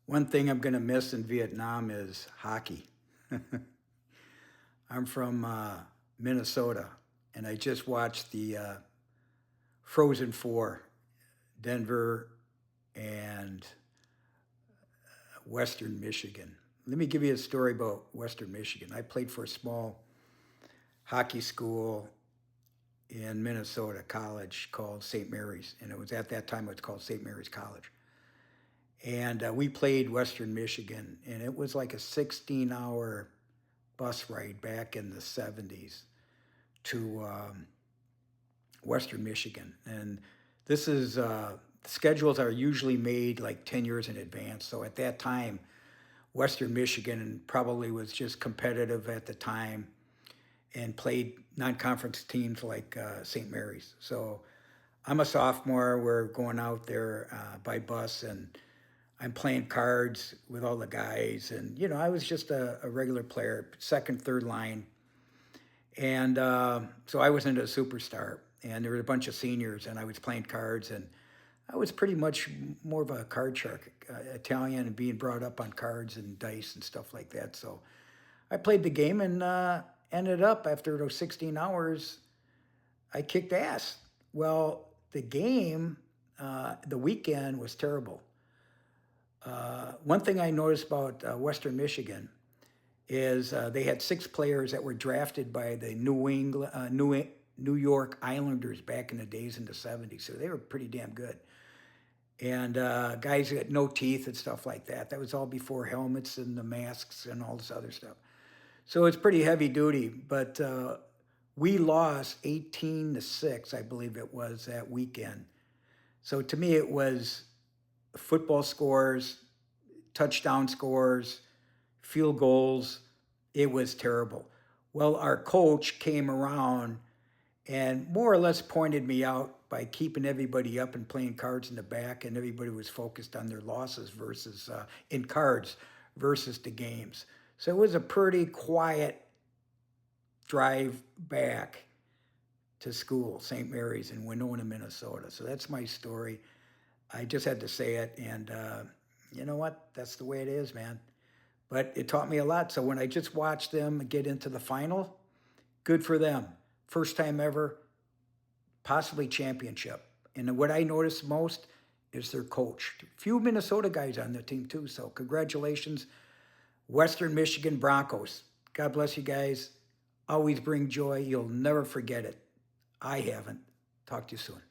One thing I'm going to miss in Vietnam is hockey. I'm from Minnesota, and I just watched the Frozen Four, Denver and Western Michigan. Let me give you a story about Western Michigan. I played for a small hockey school in Minnesota, college called St. Mary's, and it was at that time it was called St. Mary's College. And we played Western Michigan, and it was like a 16-hour bus ride back in the 70s to Western Michigan. And this is, schedules are usually made like 10 years in advance. So at that time, Western Michigan probably was just competitive at the time and played non-conference teams like St. Mary's. So I'm a sophomore. We're going out there by bus, and I'm playing cards with all the guys. And, I was just a regular player, second, third line. And so I wasn't a superstar. And there were a bunch of seniors, and I was playing cards. And I was pretty much more of a card shark, Italian, and being brought up on cards and dice and stuff like that. So I played the game and ended up, after those 16 hours, I kicked ass. Well, the game, the weekend was terrible. One thing I noticed about Western Michigan is they had 6 players that were drafted by the New York Islanders back in the days in the 70s. So they were pretty damn good. And guys that had no teeth and stuff like that. That was all before helmets and the masks and all this other stuff. So it's pretty heavy duty. But we lost 18-6, I believe it was, that weekend. So to me, it was football scores, touchdown scores, field goals. It was terrible. Well, our coach came around and more or less pointed me out by keeping everybody up and playing cards in the back, and everybody was focused on their losses versus in cards versus the games. So it was a pretty quiet drive back to school, St. Mary's in Winona, Minnesota. So that's my story. I just had to say it, and you know what? That's the way it is, man. But it taught me a lot. So when I just watched them get into the final, good for them. First time ever, possibly championship. And what I noticed most is their coach. Few Minnesota guys on the team too. So congratulations, Western Michigan Broncos. God bless you guys. Always bring joy. You'll never forget it. I haven't. Talk to you soon.